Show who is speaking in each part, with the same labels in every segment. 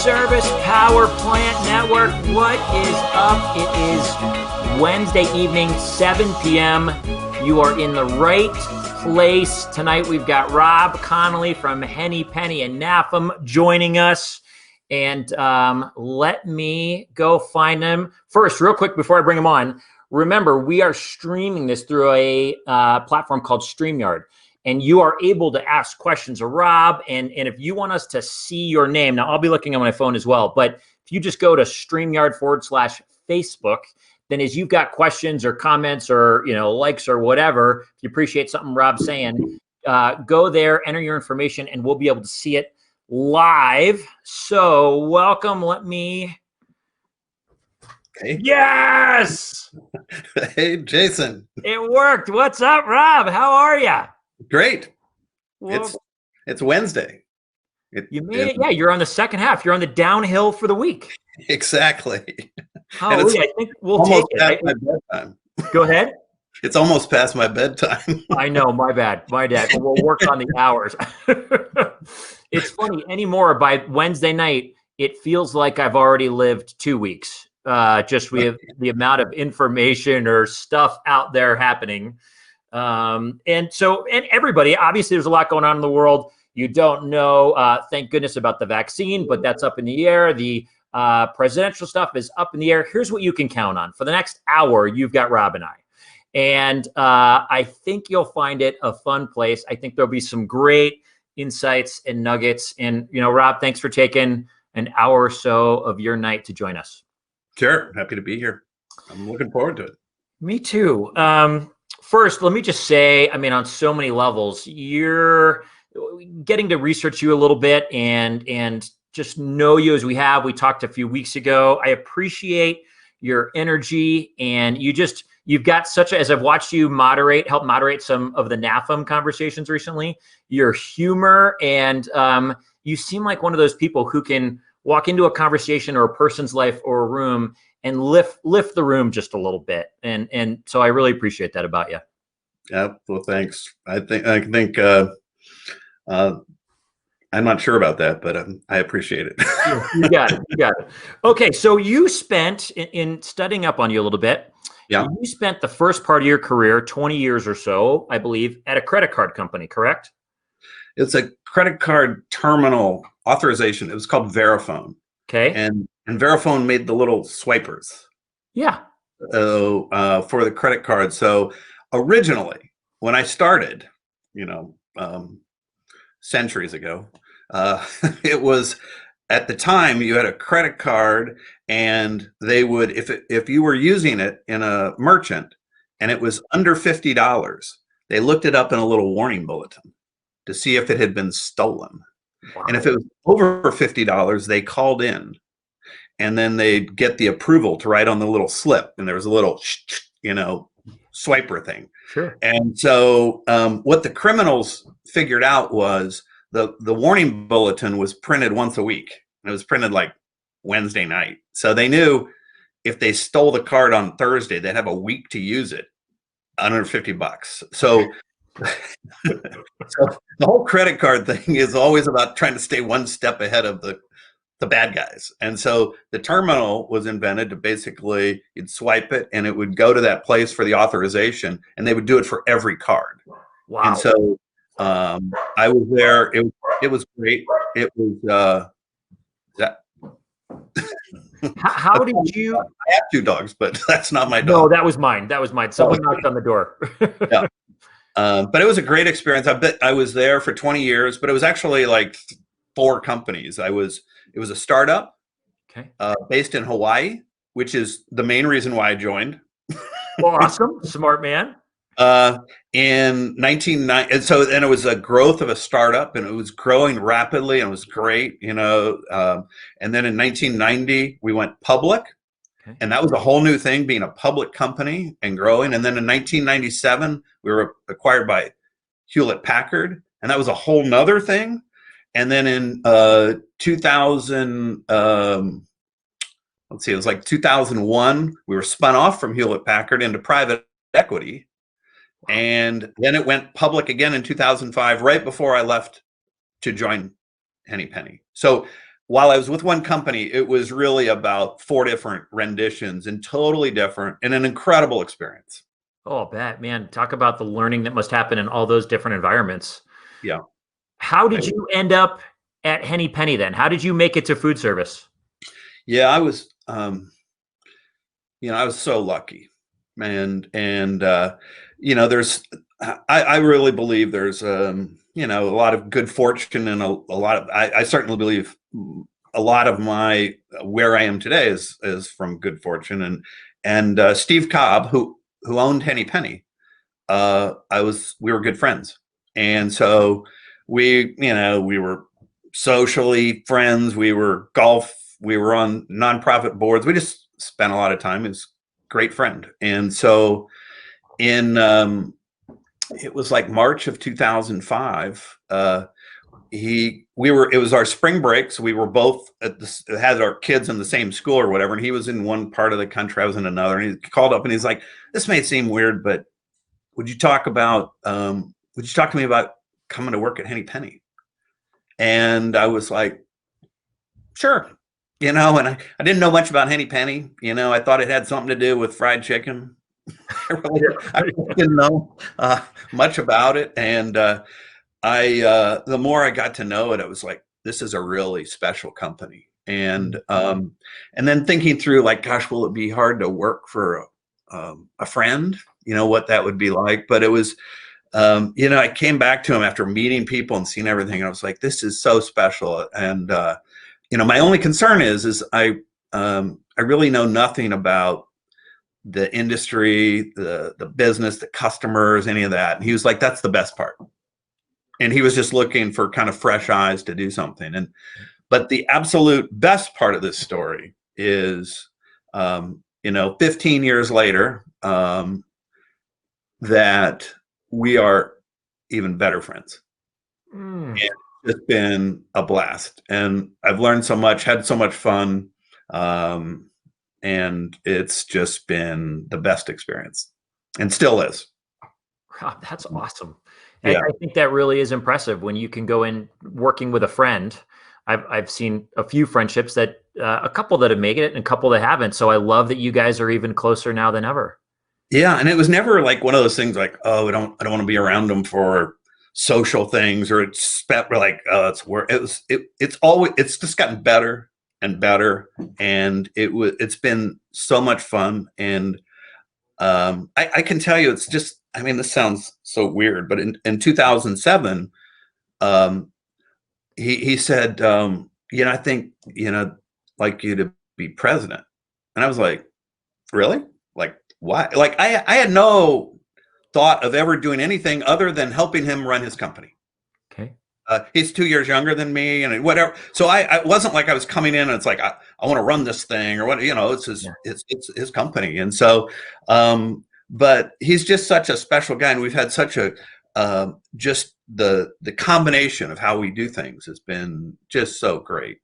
Speaker 1: Service Power Plant Network. What is up? It is Wednesday evening, 7 p.m. You are in the right place. Tonight we've got Rob Connelly from Henny Penny and NAFEM joining us. And let me go find them. First, real quick before I bring them on, remember, we are streaming this through a platform called StreamYard. And you are able to ask questions of Rob. And if you want us to see your name, now I'll be looking on my phone as well, but if you just go to StreamYard/Facebook, then as you've got questions or comments or, likes or whatever, if you appreciate something Rob's saying, go there, enter your information, and we'll be able to see it live. So welcome. Let me.
Speaker 2: Okay.
Speaker 1: Yes.
Speaker 2: Hey, Jason.
Speaker 1: It worked. What's up, Rob? How are you?
Speaker 2: Great.
Speaker 1: Well,
Speaker 2: it's Wednesday.
Speaker 1: You made it. Yeah, you're on the second half. You're on the downhill for the week.
Speaker 2: Exactly.
Speaker 1: Hallelujah. I think we'll take it.
Speaker 2: My bedtime.
Speaker 1: Go ahead.
Speaker 2: It's almost past my bedtime.
Speaker 1: I know. My bad. My dad. But we'll work on the hours. It's funny anymore. By Wednesday night, it feels like I've already lived 2 weeks. Just with the amount of information or stuff out there happening. And everybody, obviously there's a lot going on in the world. You don't know, thank goodness, about the vaccine, but that's up in the air. The presidential stuff is up in the air. Here's what you can count on. For the next hour, you've got Rob and I. And I think you'll find it a fun place. I think there'll be some great insights and nuggets. And, Rob, thanks for taking an hour or so of your night to join us.
Speaker 2: Sure. Happy to be here. I'm looking forward to it.
Speaker 1: Me too. First, let me just say, on so many levels, you're getting to research you a little bit and just know you as we have. We talked a few weeks ago. I appreciate your energy, and you've got as I've watched you help moderate some of the NAFEM conversations recently, your humor, and you seem like one of those people who can walk into a conversation or a person's life or a room and lift the room just a little bit. And so I really appreciate that about you.
Speaker 2: Yeah. Well, thanks. I think I'm not sure about that, but I appreciate it.
Speaker 1: You got it. You got it. Okay. So you spent in studying up on you a little bit.
Speaker 2: Yeah.
Speaker 1: You spent the first part of your career, 20 years or so, I believe, at a credit card company, correct?
Speaker 2: It's a credit card terminal authorization. It was called Verifone.
Speaker 1: Okay.
Speaker 2: And Verifone made the little swipers.
Speaker 1: Yeah.
Speaker 2: For the credit card. So originally, when I started, centuries ago, it was, at the time you had a credit card, and they would, if you were using it in a merchant and it was under $50, they looked it up in a little warning bulletin to see if it had been stolen. Wow. And if it was over $50, they called in, and then they'd get the approval to write on the little slip. And there was a little, swiper thing.
Speaker 1: Sure.
Speaker 2: And so what the criminals figured out was the warning bulletin was printed once a week. And it was printed like Wednesday night. So they knew if they stole the card on Thursday, they'd have a week to use it under $50. So the whole credit card thing is always about trying to stay one step ahead of the bad guys. And so the terminal was invented to basically, you'd swipe it and it would go to that place for the authorization, and they would do it for every card.
Speaker 1: Wow.
Speaker 2: And so I was there. It was great. It was
Speaker 1: How did you?
Speaker 2: I have two dogs, but that's not my dog.
Speaker 1: No, that was mine. Someone knocked on the door.
Speaker 2: Yeah. But it was a great experience. I was there for 20 years, but it was actually like 4 companies. It was a startup,
Speaker 1: okay,
Speaker 2: based in Hawaii, which is the main reason why I joined.
Speaker 1: Awesome. Smart man.
Speaker 2: In 1990, and so then it was a growth of a startup, and it was growing rapidly, and it was great, and then in 1990 we went public. Okay. And that was a whole new thing, being a public company and growing. And then in 1997, we were acquired by Hewlett Packard, and that was a whole nother thing. And then in 2000, let's see, it was like 2001, we were spun off from Hewlett Packard into private equity. And then it went public again in 2005, right before I left to join Henny Penny. So while I was with one company, it was really about 4 different renditions and totally different and an incredible experience.
Speaker 1: Oh, bet, man. Talk about the learning that must happen in all those different environments.
Speaker 2: Yeah.
Speaker 1: How did you end up at Henny Penny then? How did you make it to food service?
Speaker 2: Yeah, I was, I was so lucky, and there's, I really believe there's, a lot of good fortune and a lot of, I certainly believe a lot of my where I am today is from good fortune, and Steve Cobb, who owned Henny Penny, we were good friends, and so we were socially friends. We were golf. We were on nonprofit boards. We just spent a lot of time. He was a great friend. And so in it was like March of 2005. It was our spring break, so we were both had our kids in the same school or whatever. And he was in one part of the country, I was in another. And he called up and he's like, "This may seem weird, but would you talk to me about coming to work at Henny Penny?" And I was like, "Sure." And I didn't know much about Henny Penny. I thought it had something to do with fried chicken. I really didn't know much about it. And the more I got to know it, I was like, this is a really special company. And then thinking through, like, gosh, will it be hard to work for a friend? What that would be like. But it was, I came back to him after meeting people and seeing everything. And I was like, this is so special. And my only concern is I really know nothing about the industry, the business, the customers, any of that. And he was like, that's the best part. And he was just looking for kind of fresh eyes to do something. But the absolute best part of this story is, 15 years later, that we are even better friends. And it's been a blast, and I've learned so much, had so much fun, and it's just been the best experience, and still is.
Speaker 1: Rob, that's awesome.
Speaker 2: Yeah.
Speaker 1: I think that really is impressive when you can go in working with a friend. I've seen a few friendships that a couple that have made it and a couple that haven't. So I love that you guys are even closer now than ever.
Speaker 2: Yeah, and it was never like one of those things like, oh, I don't want to be around them for social things, or we're like, oh, it's work. It's just gotten better and better, and it's been so much fun. And I can tell you, it's just, I mean, this sounds so weird, but in 2007, he said, I think, like you to be president. And I was like, really? Like, why? Like, I had no thought of ever doing anything other than helping him run his company.
Speaker 1: Okay.
Speaker 2: He's 2 years younger than me and whatever. So I wasn't like I was coming in and it's like, I want to run this thing or what, it's it's his company. And so, but he's just such a special guy. And we've had such a, just the combination of how we do things has been just so great.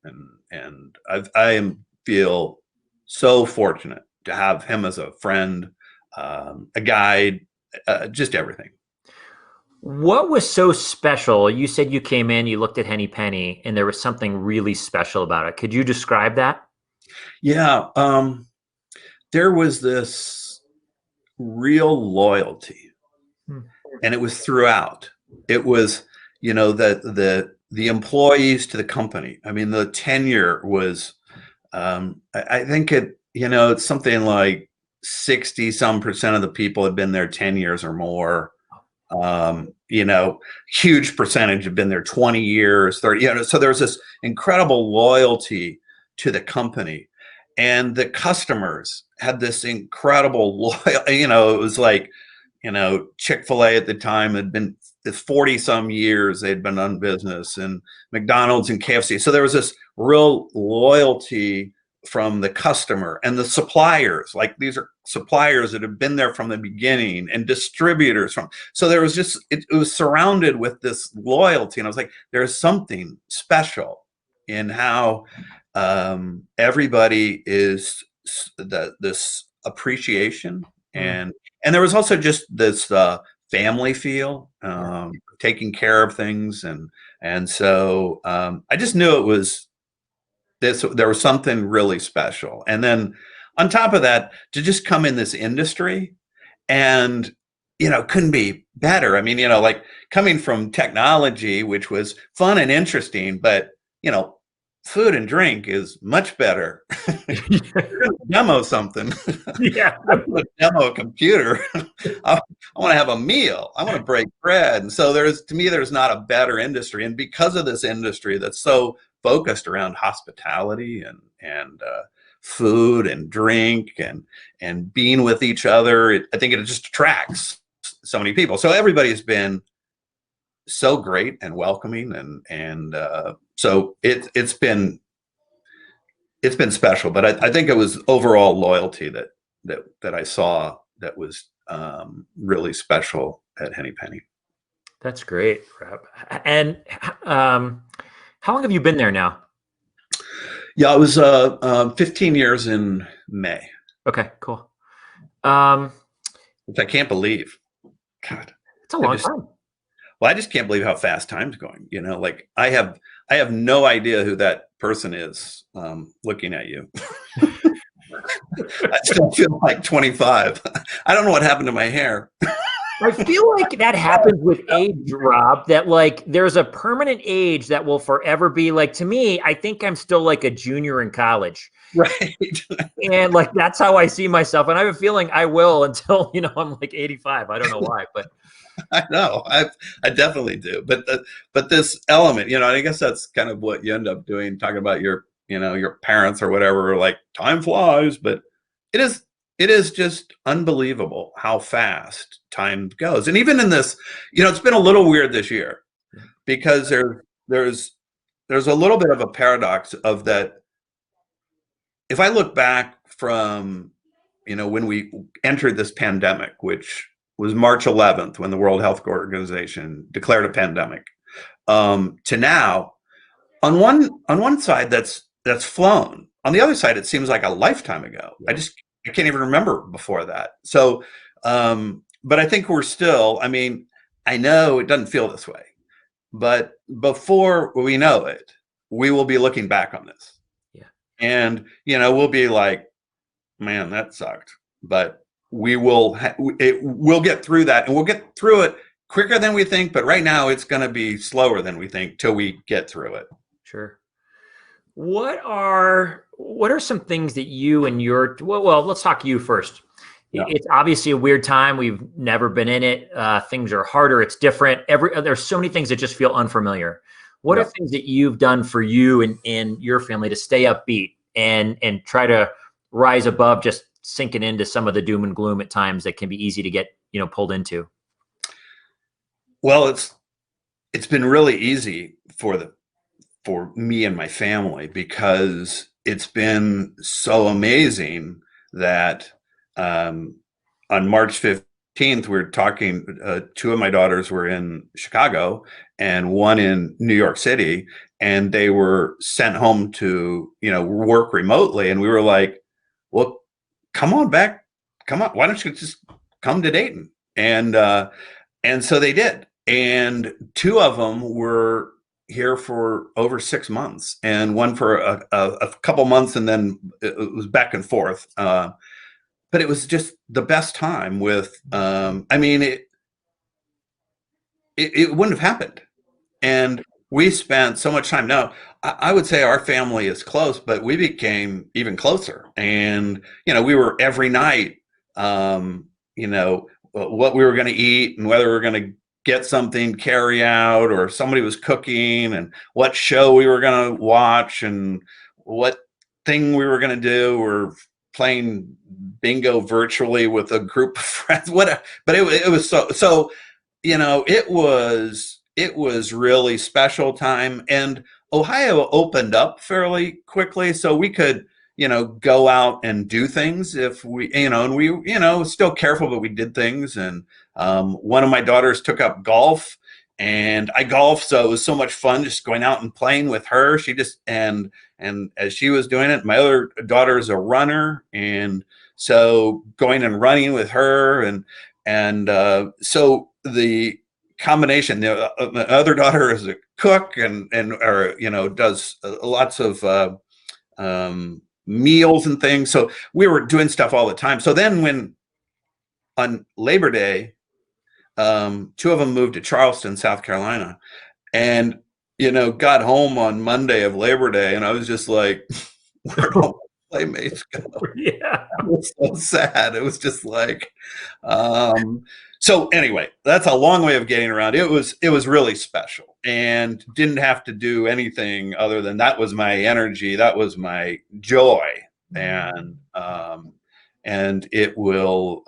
Speaker 2: And I feel so fortunate to have him as a friend, a guide, just everything.
Speaker 1: What was so special? You said you came in, you looked at Henny Penny, and there was something really special about it. Could you describe that?
Speaker 2: Yeah. There was this real loyalty, and it was throughout. It was, the employees to the company. I mean, the tenure was, I think it's something like 60% of the people had been there 10 years or more. Huge percentage have been there 20 years, 30, so there was this incredible loyalty to the company, and the customers had this incredible loyal, it was like, Chick-fil-A at the time had been 40 some years they'd been on business, and McDonald's and KFC. So there was this real loyalty from the customer, and the suppliers, like these are suppliers that have been there from the beginning, and distributors so there was just, it was surrounded with this loyalty. And I was like, there's something special in how everybody is this appreciation, and there was also just this family feel, taking care of things, and so I just knew it was there was something really special. And then on top of that, to just come in this industry and, couldn't be better. I mean, like coming from technology, which was fun and interesting, but, food and drink is much better. You're going to demo something.
Speaker 1: Yeah.
Speaker 2: I want to demo a computer. I want to have a meal. I want to break bread. And so to me, there's not a better industry. And because of this industry that's so focused around hospitality and food and drink and being with each other, I think it just attracts so many people. So everybody's been so great and welcoming, and so it's been special. But I think it was overall loyalty that I saw that was really special at Henny Penny.
Speaker 1: That's great, Rob. And how long have you been there now?
Speaker 2: Yeah, it was 15 years in May.
Speaker 1: Okay, cool.
Speaker 2: Which I can't believe. God,
Speaker 1: it's a long time.
Speaker 2: Well, I just can't believe how fast time's going. Like I have no idea who that person is looking at you. I still feel like 25. I don't know what happened to my hair.
Speaker 1: I feel like that happens with age, Rob, that like there's a permanent age that will forever be like, to me, I think I'm still like a junior in college.
Speaker 2: Right.
Speaker 1: And like, that's how I see myself. And I have a feeling I will until, I'm like 85. I don't know why, but
Speaker 2: I know I definitely do. But this element, I guess that's kind of what you end up doing, talking about your parents or whatever, like time flies, but it is just unbelievable how fast time goes. And even in this, it's been a little weird this year because there's a little bit of a paradox of that. If I look back from, when we entered this pandemic, which was March 11th, when the World Health Organization declared a pandemic, to now, on one side that's flown. On the other side, it seems like a lifetime ago. I can't even remember before that. So, but I think we're still, I know it doesn't feel this way, but before we know it, we will be looking back on this.
Speaker 1: Yeah.
Speaker 2: And, we'll be like, man, that sucked. But we'll get through that, and we'll get through it quicker than we think. But right now it's going to be slower than we think till we get through it.
Speaker 1: Sure. What are some things that you and well, let's talk you first. Yeah. It's obviously a weird time. We've never been in it. Things are harder. It's different. There's so many things that just feel unfamiliar. What are things that you've done for you and your family to stay upbeat and try to rise above just sinking into some of the doom and gloom at times that can be easy to get, pulled into?
Speaker 2: Well, it's been really easy for me and my family because it's been so amazing that on March 15th, we were talking, two of my daughters were in Chicago and one in New York City, and they were sent home to, work remotely. And we were like, well, come on back. Come on. Why don't you just come to Dayton? And so they did. And two of them were here for over 6 months, and one for a couple months, and then it was back and forth. But it was just the best time with, it wouldn't have happened. And we spent so much time. Now, I would say our family is close, but we became even closer. And, we were every night, what we were going to eat and whether we were going to get something carry out or somebody was cooking and what show we were going to watch and what thing we were going to do, or playing bingo virtually with a group of friends, whatever. But it was so, it was really special time. And Ohio opened up fairly quickly, so we could, go out and do things if we, and we, still careful, but we did things. And one of my daughters took up golf, and I golf, so it was so much fun just going out and playing with her. She just, and as she was doing it, my other daughter is a runner, and so going and running with her, and so the combination, the other daughter is a cook and does lots of meals and things. So we were doing stuff all the time. So then when on Labor Day, two of them moved to Charleston, South Carolina, and got home on Monday of Labor Day, and I was just like, where'd all my playmates go?
Speaker 1: Yeah.
Speaker 2: It was so sad. It was just like, so anyway, that's a long way of getting around. It was really special, and didn't have to do anything other than that was my energy, that was my joy, and it will.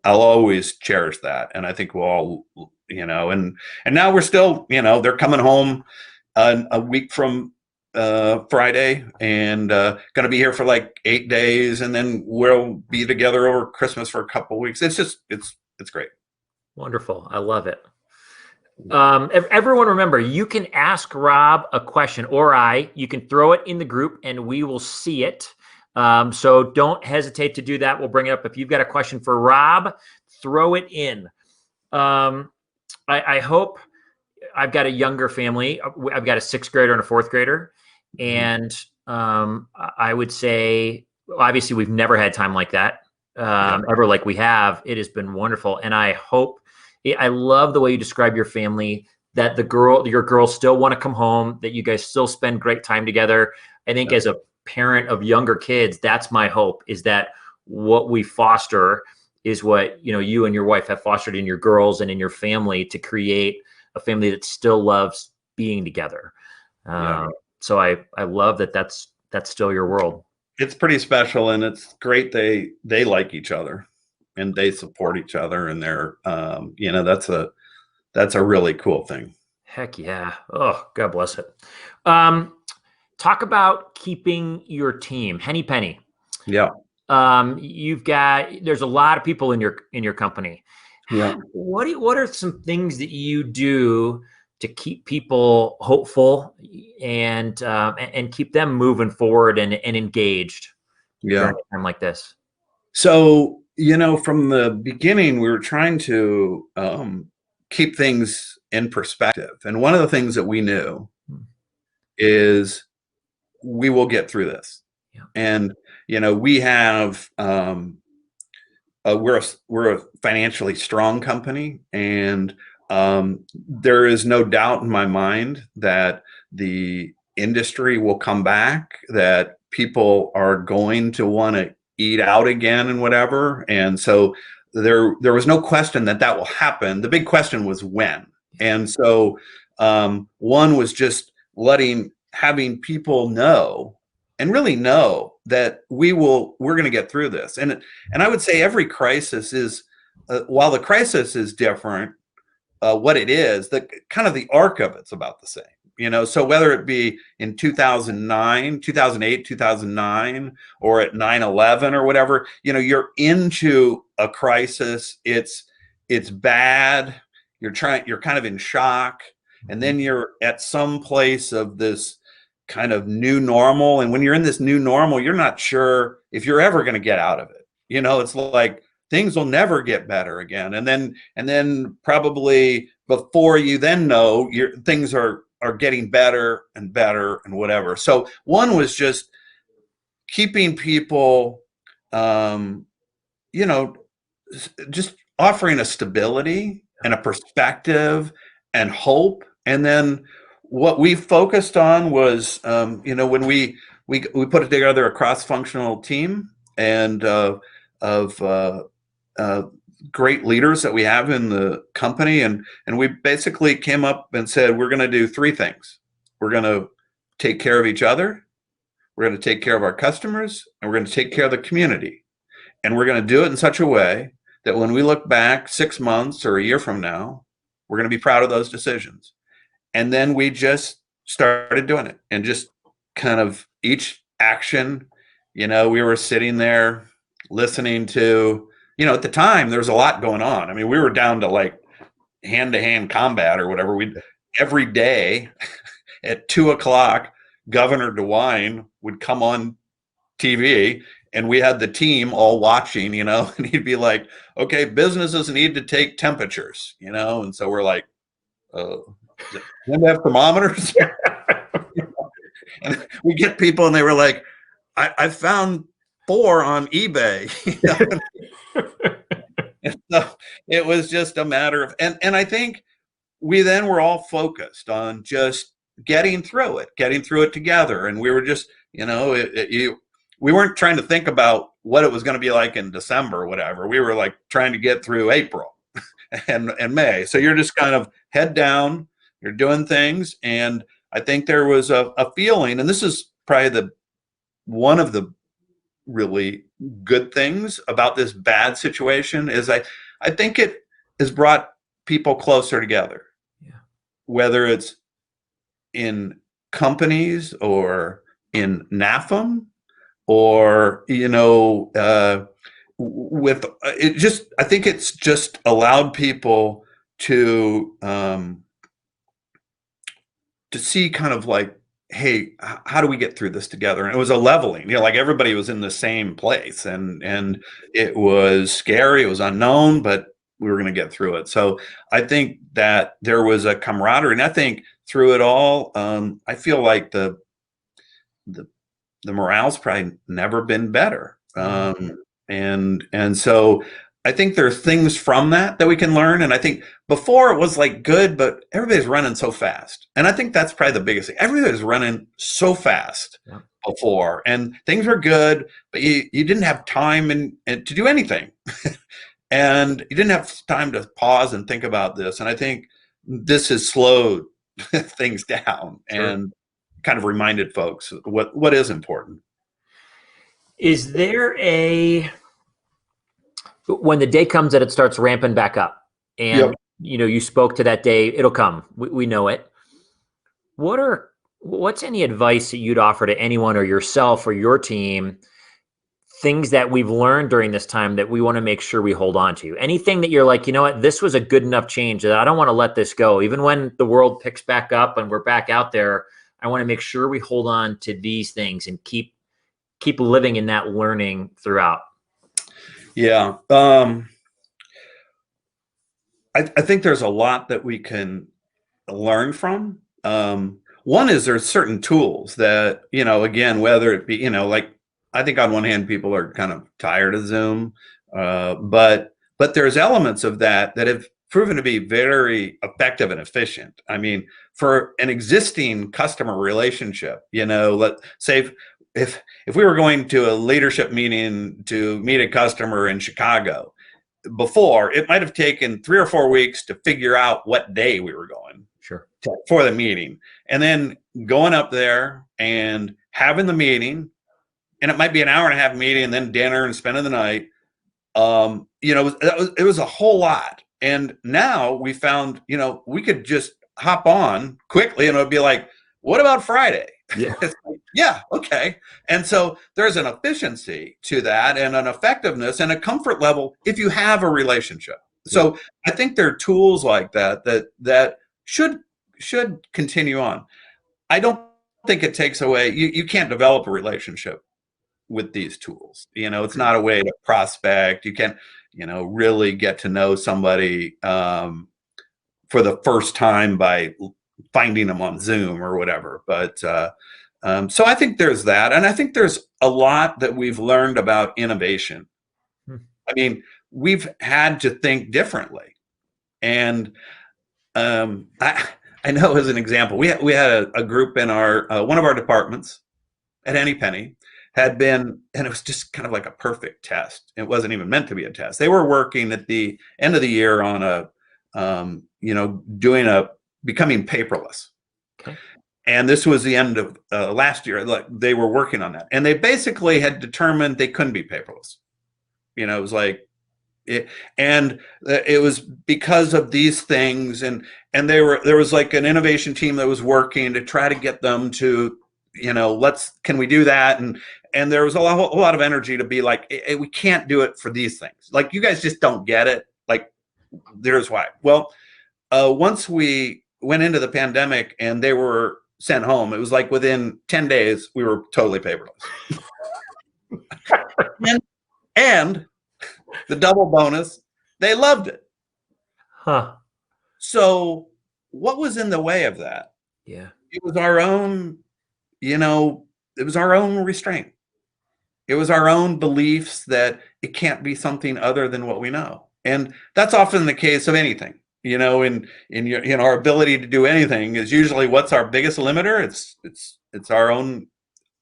Speaker 2: I'll always cherish that, and I think we'll all, and now we're still, they're coming home a week from Friday, and going to be here for like 8 days, and then we'll be together over Christmas for a couple of weeks. It's just, it's great.
Speaker 1: Wonderful. I love it. Everyone remember, you can ask Rob a question, or you can throw it in the group and we will see it. So don't hesitate to do that. We'll bring it up. If you've got a question for Rob, throw it in. I hope. I've got a younger family. I've got a 6th grader and a 4th grader. And I would say, obviously, we've never had time like that, ever like we have. It has been wonderful. And I love the way you describe your family, that your girls still want to come home, that you guys still spend great time together. I think as a parent of younger kids, that's my hope, is that what we foster is what, you and your wife have fostered in your girls and in your family, to create a family that still loves being together. So I love that that's still your world.
Speaker 2: It's pretty special, and it's great. They like each other and they support each other, and they're, that's a really cool thing.
Speaker 1: Heck yeah. Oh, God bless it. Talk about keeping your team, Henny Penny.
Speaker 2: Yeah.
Speaker 1: There's a lot of people in your company.
Speaker 2: Yeah.
Speaker 1: What are some things that you do to keep people hopeful and keep them moving forward and engaged during a time like this?
Speaker 2: So, from the beginning, we were trying to keep things in perspective. And one of the things that we knew is we will get through this. Yeah. And, we have, we're a financially strong company, and there is no doubt in my mind that the industry will come back, that people are going to want to eat out again and whatever. And so there was no question that will happen. The big question was when. And so one was just having people know, and really know, that we're going to get through this. And I would say every crisis is, while the crisis is different, what it is, the kind of the arc of it's about the same. So whether it be in 2008, 2009, or at 9/11 or whatever, you're into a crisis. It's bad. You're kind of in shock, and then you're at some place of this kind of new normal. And when you're in this new normal, you're not sure if you're ever going to get out of it. It's like things will never get better again. And then probably before you then know, things are getting better and better and whatever. So one was just keeping people, just offering a stability and a perspective and hope. And then what we focused on was, when we put together a cross-functional team and of great leaders that we have in the company, and we basically came up and said, we're going to do 3 things. We're going to take care of each other, we're going to take care of our customers, and we're going to take care of the community. And we're going to do it in such a way that when we look back 6 months or a year from now, we're going to be proud of those decisions. And then we just started doing it, and just kind of each action, we were sitting there listening to, at the time there was a lot going on. I mean, we were down to like hand-to-hand combat or whatever. Every day at 2:00, Governor DeWine would come on TV, and we had the team all watching, and he'd be like, okay, businesses need to take temperatures, and so we're like, do you have thermometers? And we get people and they were like, I found 4 on eBay. And so it was just a matter of, and I think we then were all focused on just getting through it together. And we were just, we weren't trying to think about what it was going to be like in December or whatever. We were like trying to get through April and May. So you're just kind of head down, you're doing things. And I think there was a feeling, and this is probably one of the really good things about this bad situation is I think it has brought people closer together.
Speaker 1: Yeah. Whether
Speaker 2: it's in companies or in NAFEM or, with it just, I think it's just allowed people to see kind of like, hey, how do we get through this together? And it was a leveling, like everybody was in the same place, and it was scary, it was unknown, but we were going to get through it. So I think that there was a camaraderie, and I think through it all, I feel like the morale's probably never been better. And so I think there are things from that we can learn. And I think before it was like good, but everybody's running so fast. And I think that's probably the biggest thing. Everybody's running so fast before, and things were good, but you didn't have time and to do anything. And you didn't have time to pause and think about this. And I think this has slowed things down and kind of reminded folks what is important.
Speaker 1: Is there when the day comes that it starts ramping back up, and you spoke to that day, it'll come. We know it. What's any advice that you'd offer to anyone or yourself or your team? Things that we've learned during this time that we want to make sure we hold on to. Anything that you're like, this was a good enough change that I don't want to let this go. Even when the world picks back up and we're back out there, I want to make sure we hold on to these things and keep living in that learning throughout.
Speaker 2: Yeah. I think there's a lot that we can learn from. One is there's certain tools that, again, whether it be, like, I think on one hand, people are kind of tired of Zoom, but there's elements of that have proven to be very effective and efficient. I mean, for an existing customer relationship, let's say if we were going to a leadership meeting to meet a customer in Chicago, before it might have taken 3 or 4 weeks to figure out what day we were going for the meeting, and then going up there and having the meeting. And it might be an hour and a half meeting and then dinner and spending the night. It was a whole lot. And now we found, we could just hop on quickly and it would be like, what about Friday?
Speaker 1: Yeah.
Speaker 2: Yeah, okay. And so there's an efficiency to that and an effectiveness and a comfort level if you have a relationship. So I think there are tools like that should continue on. I don't think it takes away, you can't develop a relationship with these tools. It's not a way to prospect. You can't, really get to know somebody for the first time by finding them on Zoom or whatever. But so I think there's that. And I think there's a lot that we've learned about innovation. I mean, we've had to think differently. And I know, as an example, we had a group in our one of our departments at Henny Penny had been, and it was just kind of like a perfect test. It wasn't even meant to be a test. They were working at the end of the year on becoming paperless.
Speaker 1: Okay.
Speaker 2: And this was the end of last year. Like, they were working on that, and they basically had determined they couldn't be paperless. It was like, it was because of these things, and there was like an innovation team that was working to try to get them to, can we do that? And there was a lot of energy to be like, hey, we can't do it for these things. Like, you guys just don't get it. Like, there's why. Well, once we went into the pandemic and they were sent home, it was like within 10 days, we were totally paperless. and the double bonus, they loved it.
Speaker 1: Huh.
Speaker 2: So what was in the way of that?
Speaker 1: Yeah.
Speaker 2: It was our own, you know, it was our own restraint. It was our own beliefs that it can't be something other than what we know. And that's often the case of anything, you know, in our ability to do anything is usually what's our biggest limiter. It's our own,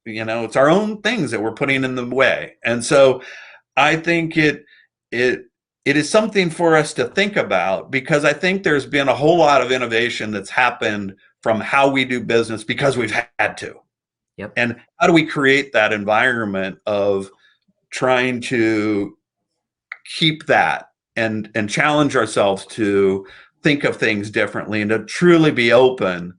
Speaker 2: you know, it's our own things that we're putting in the way. And so I think it it is something for us to think about, because I think there's been a whole lot of innovation that's happened from how we do business because we've had to.
Speaker 1: Yep.
Speaker 2: And how do we create that environment of trying to keep that and challenge ourselves to think of things differently and to truly be open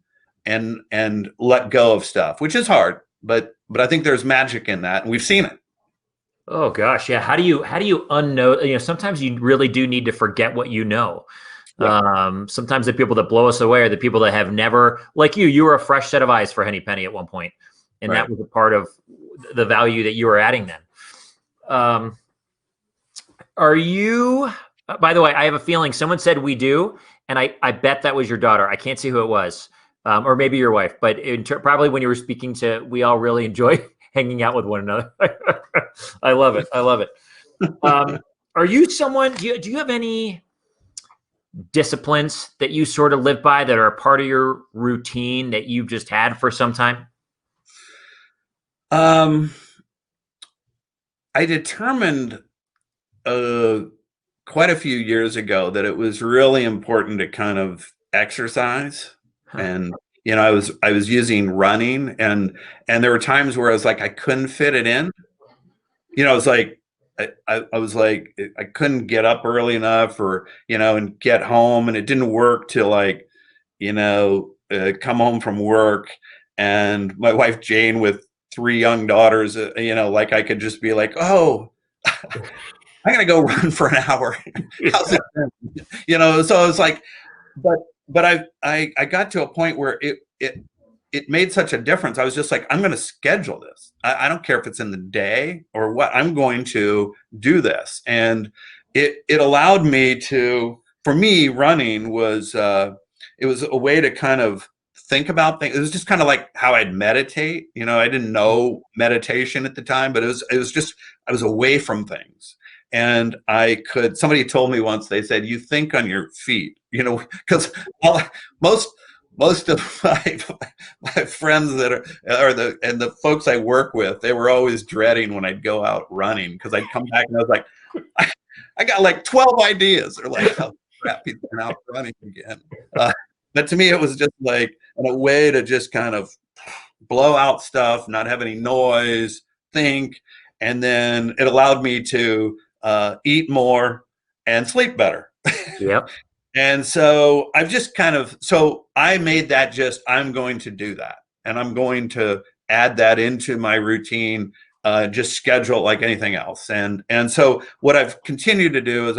Speaker 2: and let go of stuff, which is hard, but I think there's magic in that, and we've seen it.
Speaker 1: Oh gosh, yeah. How do you unknow? You know, sometimes you really do need to forget what you know.
Speaker 2: Yeah.
Speaker 1: Sometimes the people that blow us away are the people that have never, like you were a fresh set of eyes for Henny Penny at one point, and
Speaker 2: Right.
Speaker 1: that was a part of the value that you were adding then. Are you? By the way, I have a feeling someone said we do, and I bet that was your daughter. I can't see who it was, or maybe your wife, but probably when you were speaking to, we all really enjoy hanging out with one another. I love it. I love it. Are you someone? Do you have any disciplines that you sort of live by that are a part of your routine that you've just had for some time?
Speaker 2: I determined quite a few years ago that it was really important to kind of exercise. And you know, I was using running, and there were times where I was like, I couldn't fit it in. You know, it was like I was like, I couldn't get up early enough, or you know, and get home, and it didn't work till like, you know, come home from work, and my wife Jane with 3 young daughters, you know, like I could just be like, oh, I'm gonna go run for an hour. How's it been? You know, so it's like, but I got to a point where it made such a difference. I was just like, I'm going to schedule this. I don't care if it's in the day or what. I'm going to do this, and it allowed me to. For me, running was it was a way to kind of think about things. It was just kind of like how I'd meditate. You know, I didn't know meditation at the time, but it was just I was away from things. And I could, somebody told me once, they said, you think on your feet, you know, because most of my friends that are the folks I work with, they were always dreading when I'd go out running, because I'd come back and I was like, I got like 12 ideas. They're like, oh crap, he's been out running again. But to me, it was just like a way to just kind of blow out stuff, not have any noise, think, and then it allowed me to eat more and sleep better.
Speaker 1: Yep.
Speaker 2: And so I've just kind of, so I made that just, I'm going to do that. And I'm going to add that into my routine, just schedule it like anything else. And so what I've continued to do is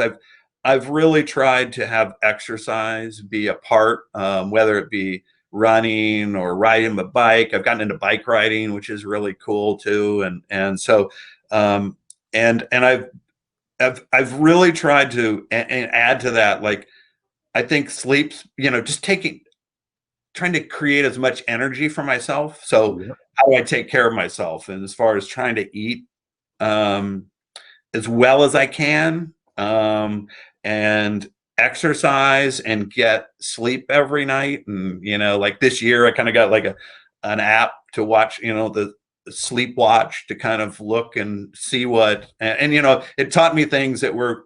Speaker 2: I've really tried to have exercise be a part, whether it be running or riding a bike. I've gotten into bike riding, which is really cool too. And so, and I've really tried to and add to that. Like, I think sleep's, you know, just trying to create as much energy for myself. So how do I take care of myself? And as far as trying to eat as well as I can, and exercise and get sleep every night. And, you know, like this year, I kind of got like an app to watch, you know, the sleep watch to kind of look and see what, and you know, it taught me things that were,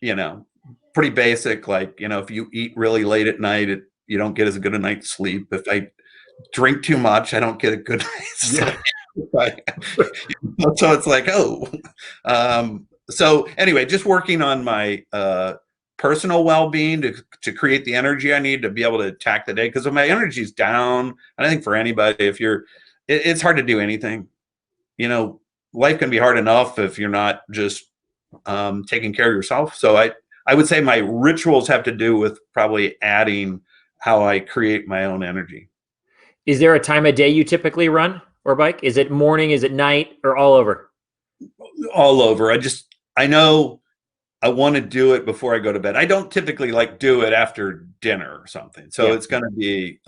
Speaker 2: you know, pretty basic. Like, you know, if you eat really late at night, you don't get as good a night's sleep. If I drink too much, I don't get a good night's sleep. So it's like, oh, so anyway, just working on my personal well-being to create the energy I need to be able to attack the day. Because if my energy's down, and I think for anybody, if you're, it's hard to do anything. You know, life can be hard enough if you're not just taking care of yourself. So I would say my rituals have to do with probably adding how I create my own energy.
Speaker 1: Is there a time of day you typically run or bike? Is it morning? Is it night? Or all over?
Speaker 2: All over. I know I want to do it before I go to bed. I don't typically like do it after dinner or something. So it's going to be,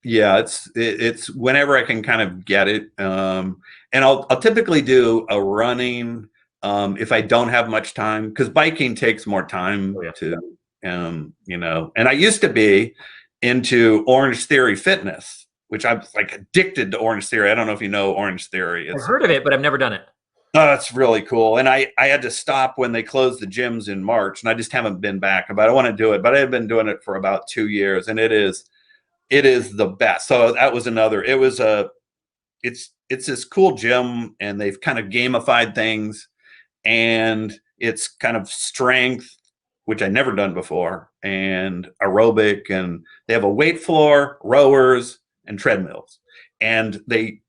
Speaker 2: Yeah, it's whenever I can kind of get it. And I'll typically do a running if I don't have much time, because biking takes more time
Speaker 1: Oh, yeah.
Speaker 2: to, you know. And I used to be into Orange Theory fitness, which I'm like addicted to Orange Theory. I don't know if you know Orange Theory.
Speaker 1: I've heard of it, but I've never done it.
Speaker 2: Oh, that's really cool. And I had to stop when they closed the gyms in March, and I just haven't been back. But I want to do it. But I've been doing it for about 2 years, and it is the best. So that was another. It's this cool gym, and they've kind of gamified things, and it's kind of strength, which I never done before, and aerobic, and they have a weight floor, rowers, and treadmills, and they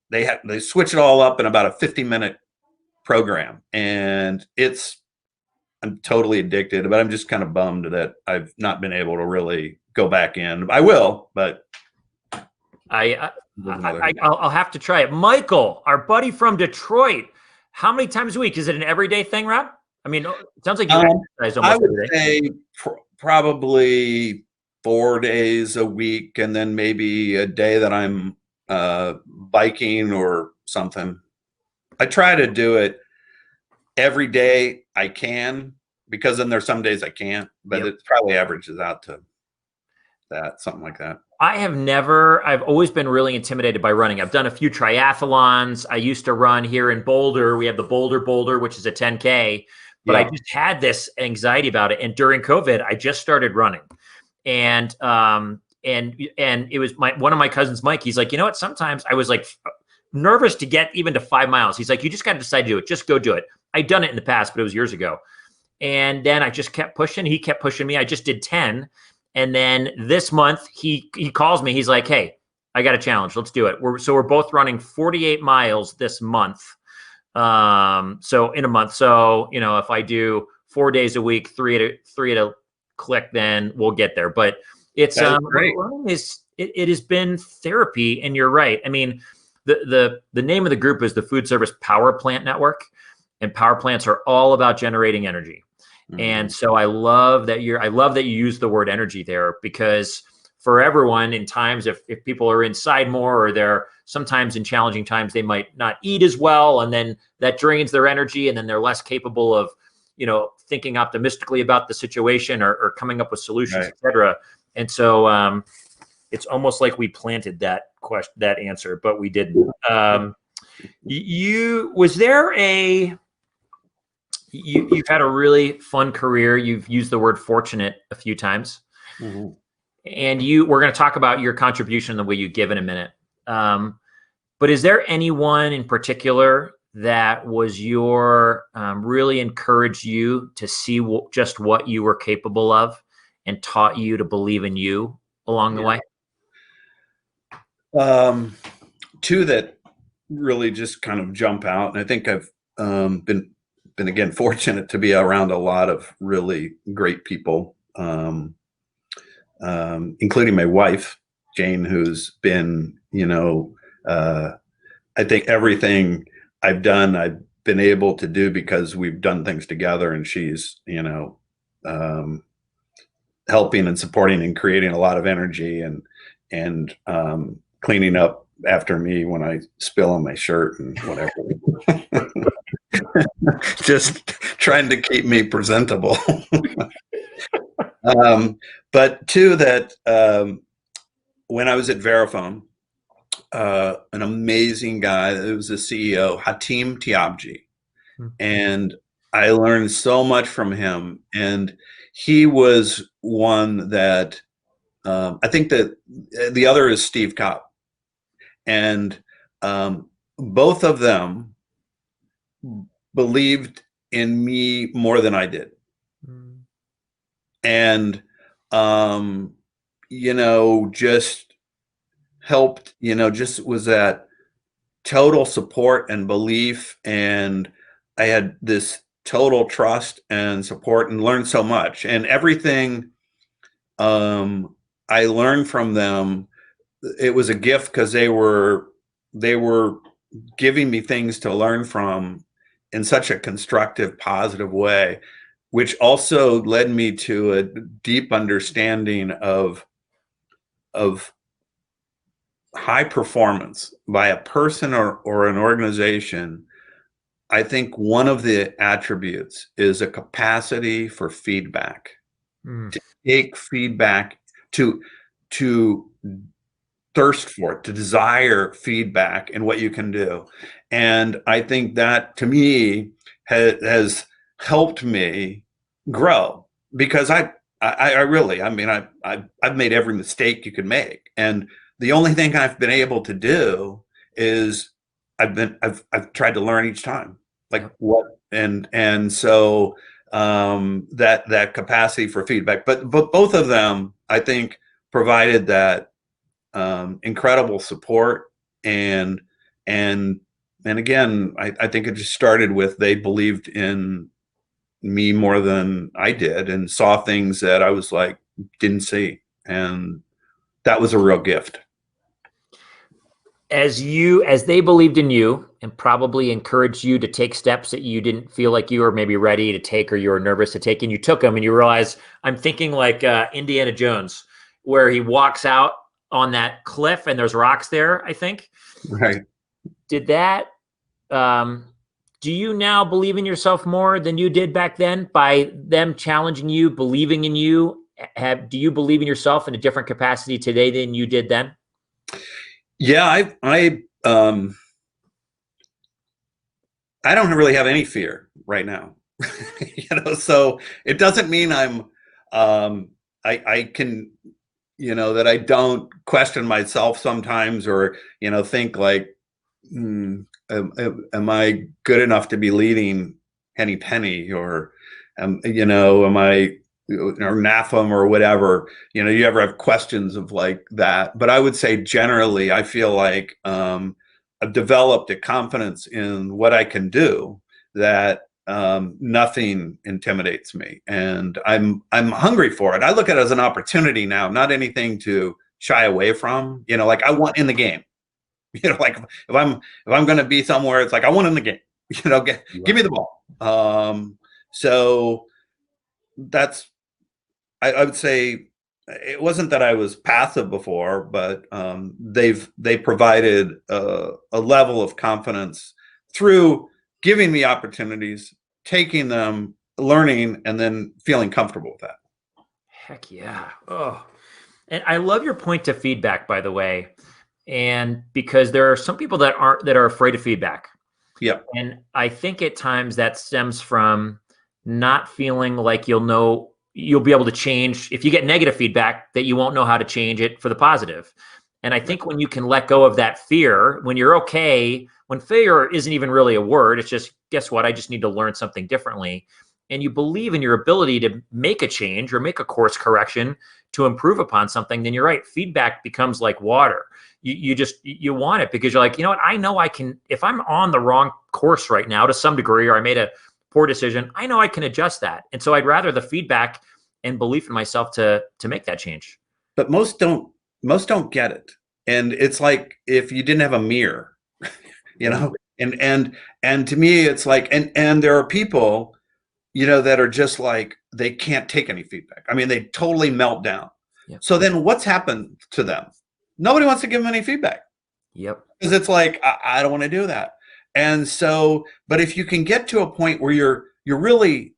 Speaker 2: switch it all up in about a 50-minute program, and I'm totally addicted, but I'm just kind of bummed that I've not been able to really go back in. I will, but
Speaker 1: I'll have to try it. Michael, our buddy from Detroit, how many times a week? Is it an everyday thing, Rob? I mean, it sounds like you exercise almost
Speaker 2: I would
Speaker 1: every day.
Speaker 2: say probably 4 days a week, and then maybe a day that I'm biking or something. I try to do it every day I can, because then there's some days I can't, but
Speaker 1: Yep.
Speaker 2: it probably averages out to that, something like that.
Speaker 1: I've always been really intimidated by running. I've done a few triathlons. I used to run here in Boulder. We have the Boulder, which is a 10K, but
Speaker 2: Yeah.
Speaker 1: I just had this anxiety about it. And during COVID, I just started running. And it was one of my cousins, Mike. He's like, you know what? Sometimes I was like nervous to get even to 5 miles. He's like, you just got to decide to do it. Just go do it. I'd done it in the past, but it was years ago. And then I just kept pushing. He kept pushing me. I just did 10. And then this month he calls me. He's like, hey, I got a challenge. Let's do it. We're both running 48 miles this month. So in a month. So, you know, if I do 4 days a week, three at a click, then we'll get there. But it's
Speaker 2: great.
Speaker 1: It has been therapy. And you're right. I mean, the name of the group is the Food Service Power Plant Network, and power plants are all about generating energy. Mm-hmm. And so I love that you use the word energy there, because for everyone, in times if people are inside more, or they're sometimes in challenging times, they might not eat as well, and then that drains their energy, and then they're less capable of, you know, thinking optimistically about the situation, or coming up with solutions, right, etc. And so it's almost like we planted that answer, but we didn't. You've had a really fun career. You've used the word fortunate a few times. Mm-hmm. And we're going to talk about your contribution, the way you give in a minute. But is there anyone in particular that was really encouraged you to see just what you were capable of, and taught you to believe in you along the way?
Speaker 2: Two that really just kind of jump out. And I think I've been again fortunate to be around a lot of really great people, including my wife, Jane, who's been, you know, I think everything I've done, I've been able to do because we've done things together, and she's, you know, helping and supporting and creating a lot of energy, and cleaning up after me when I spill on my shirt and whatever. Just trying to keep me presentable. But two that when I was at Verifone, an amazing guy, it was the CEO, Hatim Tiabji. Mm-hmm. And I learned so much from him. And he was one that I think that the other is Steve Cobb. And both of them believed in me more than I did. Mm. And, you know, just helped, you know, just was that total support and belief. And I had this total trust and support, and learned so much. And everything I learned from them, it was a gift, because they were giving me things to learn from in such a constructive, positive way, which also led me to a deep understanding of high performance by a person or an organization, I think one of the attributes is a capacity for feedback,
Speaker 1: Mm.
Speaker 2: to take feedback, to thirst for it, to desire feedback and what you can do. And I think that to me has helped me grow, because I really, I mean, I've made every mistake you could make. And the only thing I've been able to do is I've tried to learn each time, like what, and so that capacity for feedback, but both of them, I think, provided that incredible support, and and again, I think it just started with they believed in me more than I did, and saw things that I was like didn't see, and that was a real gift.
Speaker 1: As they believed in you and probably encouraged you to take steps that you didn't feel like you were maybe ready to take, or you were nervous to take, and you took them, and you realize, I'm thinking like Indiana Jones, where he walks out on that cliff and there's rocks there, I think.
Speaker 2: Right.
Speaker 1: Did that, do you now believe in yourself more than you did back then by them challenging you, believing in you? Do you believe in yourself in a different capacity today than you did then?
Speaker 2: Yeah, I don't really have any fear right now. So it doesn't mean I can, that I don't question myself sometimes, or, think like, am I good enough to be leading Henny Penny, or, am I, or NAFEM or whatever, you ever have questions of like that. But I would say generally, I feel like I've developed a confidence in what I can do, that nothing intimidates me, and I'm hungry for it. I look at it as an opportunity now, not anything to shy away from. Like I want in the game. Like if I'm going to be somewhere, it's like I want in the game. Give me the ball. So that's, I would say, it wasn't that I was passive before, but they provided a level of confidence through giving me opportunities, taking them, learning, and then feeling comfortable with that.
Speaker 1: Heck yeah. Oh, and I love your point to feedback, by the way. And because there are some people that are afraid of feedback.
Speaker 2: Yeah.
Speaker 1: And I think at times that stems from not feeling like you'll be able to change if you get negative feedback, that you won't know how to change it for the positive. And I think when you can let go of that fear, when you're okay, when failure isn't even really a word, it's just, guess what? I just need to learn something differently. And you believe in your ability to make a change or make a course correction to improve upon something, then you're right. Feedback becomes like water. You want it because you're like, what? I know I can, if I'm on the wrong course right now to some degree, or I made a poor decision, I know I can adjust that. And so I'd rather the feedback and belief in myself to make that change.
Speaker 2: But most don't get it. And it's like if you didn't have a mirror, and to me, it's like, and there are people, that are just like, they can't take any feedback. I mean, they totally melt down.
Speaker 1: Yep.
Speaker 2: So then what's happened to them? Nobody wants to give them any feedback.
Speaker 1: Yep.
Speaker 2: Because it's like, I don't want to do that. And so, but if you can get to a point where you're really,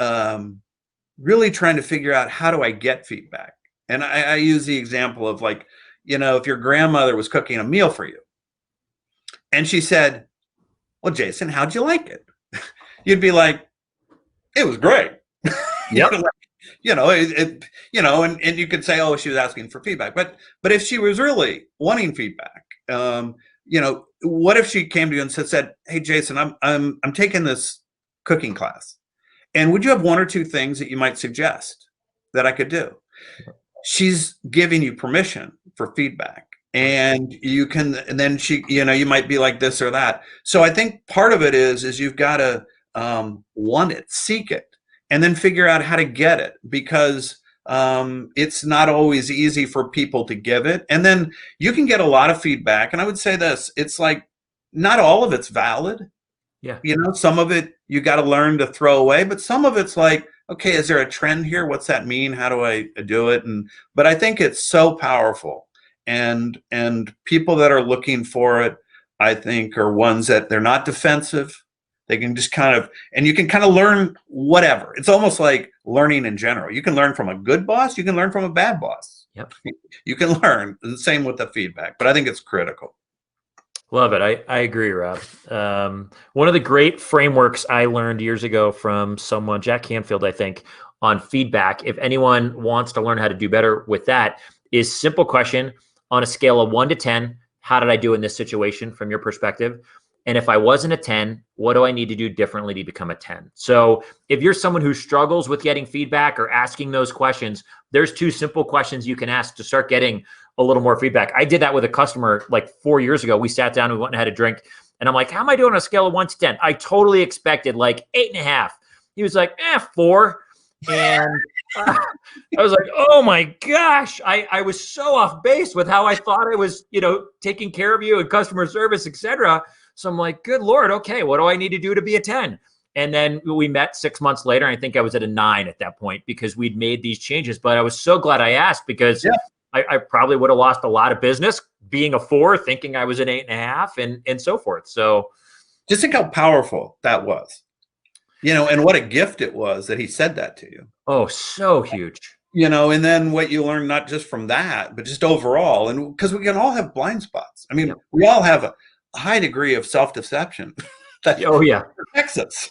Speaker 2: really trying to figure out, how do I get feedback? And I use the example of like, if your grandmother was cooking a meal for you and she said, well, Jason, how'd you like it? You'd be like, it was great.
Speaker 1: Yep.
Speaker 2: And you could say, oh, she was asking for feedback. But if she was really wanting feedback, what if she came to you and said, hey, Jason, I'm taking this cooking class, and would you have one or two things that you might suggest that I could do? She's giving you permission for feedback, and you can, and then she, you might be like this or that. So I think part of it is you've got to want it, seek it, and then figure out how to get it, because it's not always easy for people to give it. And then you can get a lot of feedback. And I would say this, it's like, not all of it's valid.
Speaker 1: Yeah.
Speaker 2: Some of it you got to learn to throw away, but some of it's like, okay, is there a trend here? What's that mean? How do I do it? But I think it's so powerful. and people that are looking for it, I think, are ones that they're not defensive. They can just kind of, and you can kind of learn whatever. It's almost like learning in general. You can learn from a good boss. You can learn from a bad boss.
Speaker 1: Yep.
Speaker 2: You can learn. The same with the feedback, but I think it's critical.
Speaker 1: Love it. I agree, Rob. One of the great frameworks I learned years ago from someone, Jack Canfield, I think, on feedback, if anyone wants to learn how to do better with that, is simple question on a scale of 1 to 10, how did I do in this situation from your perspective? And if I wasn't a 10, what do I need to do differently to become a 10? So if you're someone who struggles with getting feedback or asking those questions, there's 2 simple questions you can ask to start getting a little more feedback. I did that with a customer like 4 years ago. We sat down, we went and had a drink, and I'm like, how am I doing on a scale of 1 to 10? I totally expected like 8.5. He was like, 4. And I was like, oh my gosh, I was so off base with how I thought I was, taking care of you and customer service, etc. So I'm like, good Lord, okay, what do I need to do to be a 10? And then we met 6 months later, and I think I was at a 9 at that point because we'd made these changes. But I was so glad I asked because I probably would have lost a lot of business being a 4, thinking I was an 8.5 and so forth. So
Speaker 2: just think how powerful that was, and what a gift it was that he said that to you.
Speaker 1: Oh, so huge.
Speaker 2: And then what you learn, not just from that, but just overall, and because we can all have blind spots. I mean, we all have a high degree of self-deception that protects us.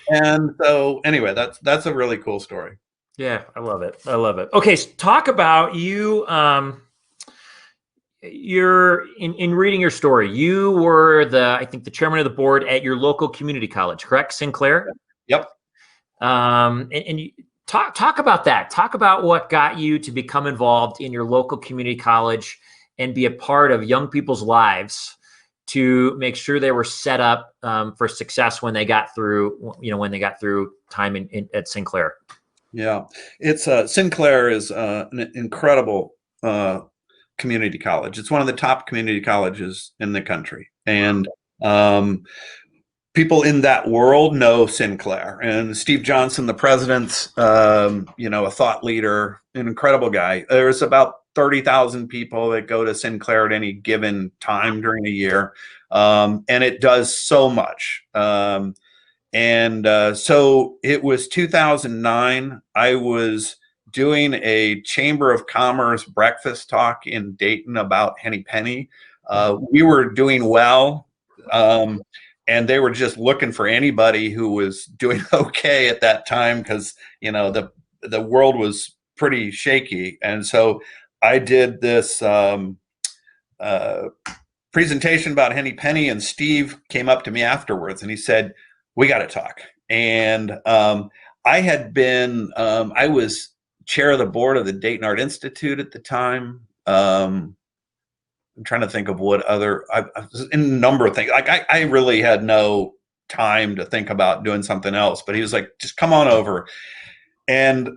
Speaker 2: And so anyway, that's a really cool story.
Speaker 1: Yeah, I love it. I love it. Okay, so talk about you. You're in reading your story. You were I think the chairman of the board at your local community college, correct? Sinclair.
Speaker 2: Yep.
Speaker 1: And you talk about that. Talk about what got you to become involved in your local community college and be a part of young people's lives to make sure they were set up for success when they got through, time at Sinclair.
Speaker 2: Yeah, it's Sinclair is an incredible community college. It's one of the top community colleges in the country, and people in that world know Sinclair. And Steve Johnson, the president's, a thought leader, an incredible guy. There's about 30,000 people that go to Sinclair at any given time during a year, and it does so much. So it was 2009. I was doing a Chamber of Commerce breakfast talk in Dayton about Henny Penny. We were doing well, and they were just looking for anybody who was doing okay at that time because the world was pretty shaky. And so I did this presentation about Henny Penny, and Steve came up to me afterwards and he said, we got to talk. And I had been, I was chair of the board of the Dayton Art Institute at the time. I'm trying to think of what other, I was in a number of things. Like I really had no time to think about doing something else, but he was like, just come on over. And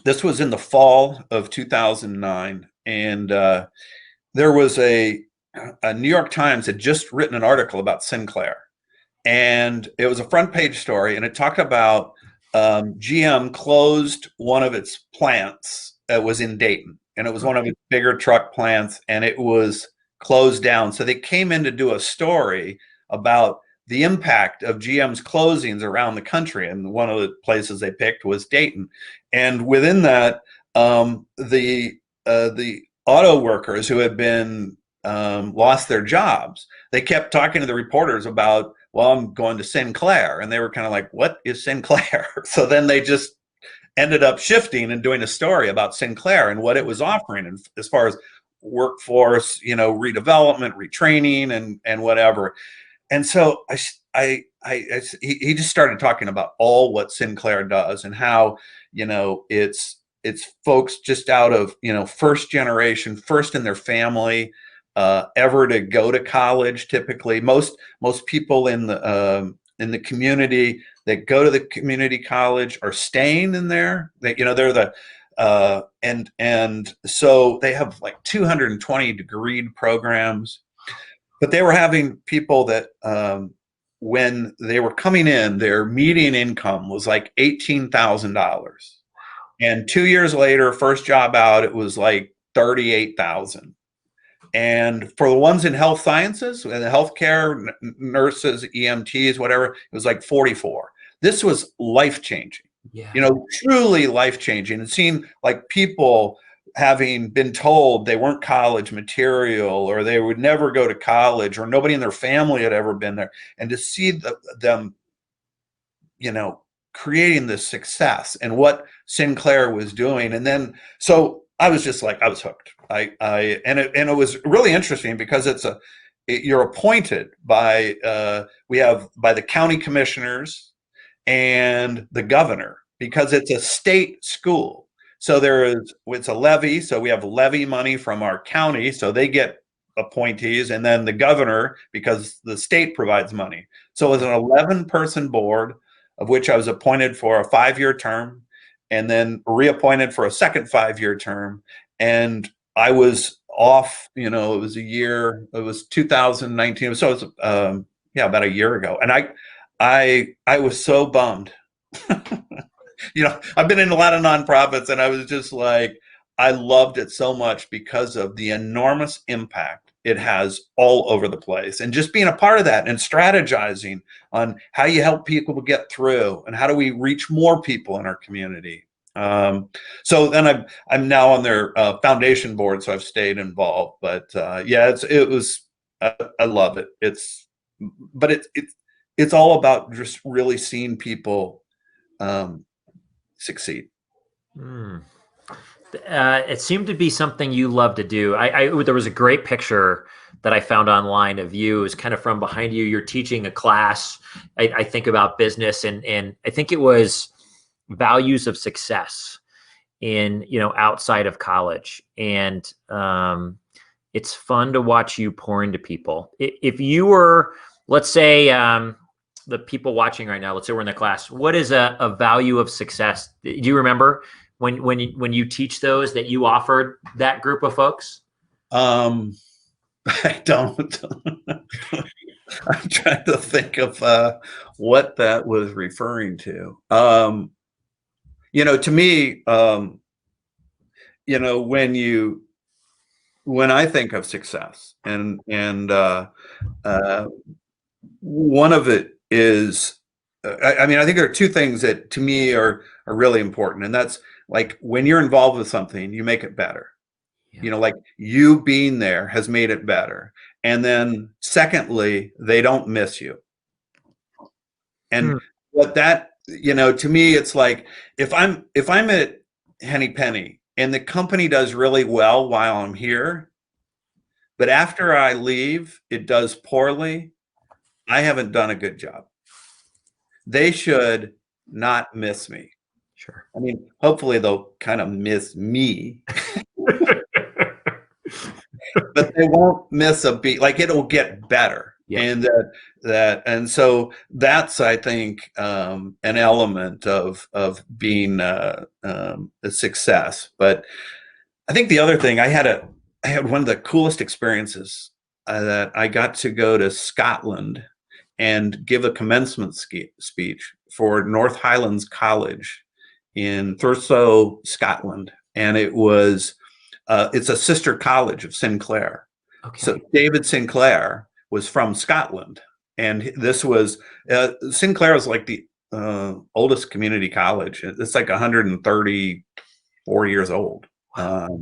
Speaker 2: this was in the fall of 2009. And there was a New York Times had just written an article about Sinclair. And it was a front page story, and it talked about GM closed one of its plants that was in Dayton, and it was one of its bigger truck plants, and it was closed down. So they came in to do a story about the impact of GM's closings around the country, and one of the places they picked was Dayton. And within that, the auto workers who had been lost their jobs, they kept talking to the reporters about, well, I'm going to Sinclair. And they were kind of like, what is Sinclair? So then they just ended up shifting and doing a story about Sinclair and what it was offering, and as far as workforce, redevelopment, retraining, and whatever. And so he just started talking about all what Sinclair does and how, it's folks just out of, first generation, first in their family, ever to go to college. Typically, most people in the community that go to the community college are staying in there. They're the and so they have like 220 degreed programs. But they were having people that when they were coming in, their median income was like $18,000. And 2 years later, first job out, it was like 38,000. And for the ones in health sciences and the healthcare, nurses, EMTs, whatever, it was like 44. This was life-changing,
Speaker 1: Yeah.
Speaker 2: you know, truly life-changing. It seemed like people having been told they weren't college material, or they would never go to college, or nobody in their family had ever been there. And to see them, you know, creating this success and what Sinclair was doing. And then, so I was just like, I was hooked. And it was really interesting because you're appointed by, by the county commissioners and the governor, because it's a state school. So it's a levy. So we have levy money from our county. So they get appointees, and then the governor, because the state provides money. So it was an 11-person board, of which I was appointed for a 5-year term, and then reappointed for a second 5-year term. And I was off, you know, it was 2019. So it was, about a year ago. And I was so bummed. You know, I've been in a lot of nonprofits, and I was just like, I loved it so much because of the enormous impact it has all over the place, and just being a part of that and strategizing on how you help people get through, and how do we reach more people in our community. So then I'm now on their foundation board, so I've stayed involved. But yeah, I love it. It's all about just really seeing people succeed.
Speaker 1: It seemed to be something you love to do. There was a great picture that I found online of you. It was kind of from behind you. You're teaching a class, I think, about business, and I think it was values of success in, you know, outside of college. And it's fun to watch you pour into people. If you were, let's say, the people watching right now, let's say we're in the class, what is a value of success? Do you remember when you teach those that you offered that group of folks?
Speaker 2: I don't. I'm trying to think of what that was referring to. You know, to me, you know, when I think of success, and one of it is, I mean, I think there are two things that to me are really important, and that's like when you're involved with something, you make it better. Yeah. You know, like you being there has made it better. And then secondly, they don't miss you. And what that, you know, to me, it's like if I'm at Henny Penny and the company does really well while I'm here, but after I leave, it does poorly, I haven't done a good job. They should not miss me.
Speaker 1: Sure.
Speaker 2: I mean, hopefully they'll kind of miss me, but they won't miss a beat. Like it'll get better. Yep. And so that's, I think, an element of being a success. But I think the other thing, I had one of the coolest experiences that I got to go to Scotland and give a commencement speech for North Highlands College in Thurso, Scotland. And it was, it's a sister college of Sinclair. Okay. So David Sinclair was from Scotland. And this was, Sinclair was like the oldest community college. It's like 134 years old. Wow.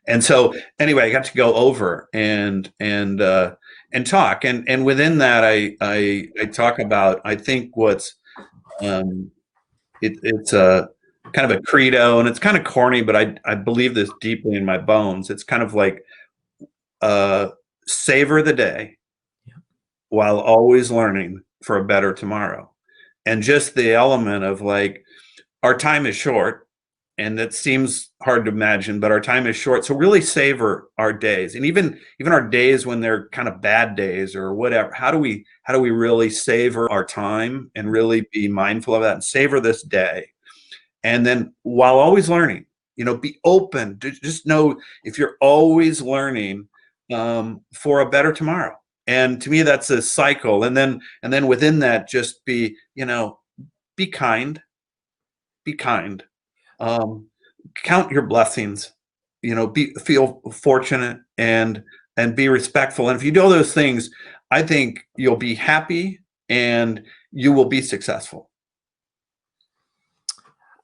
Speaker 2: And so anyway, I got to go over and talk. And within that, I talk about, I think what's, it's a kind of a credo, and it's kind of corny, but I believe this deeply in my bones. It's kind of like, savor the day while always learning for a better tomorrow. And just the element of like, our time is short, and that seems hard to imagine, but our time is short. So really savor our days, and even our days when they're kind of bad days or whatever. How do we really savor our time and really be mindful of that and savor this day? And then while always learning, you know, be open to just know if you're always learning for a better tomorrow. And to me, that's a cycle. And then within that, just be, you know, be kind. Count your blessings. feel fortunate and be respectful. And if you do all those things, I think you'll be happy and you will be successful.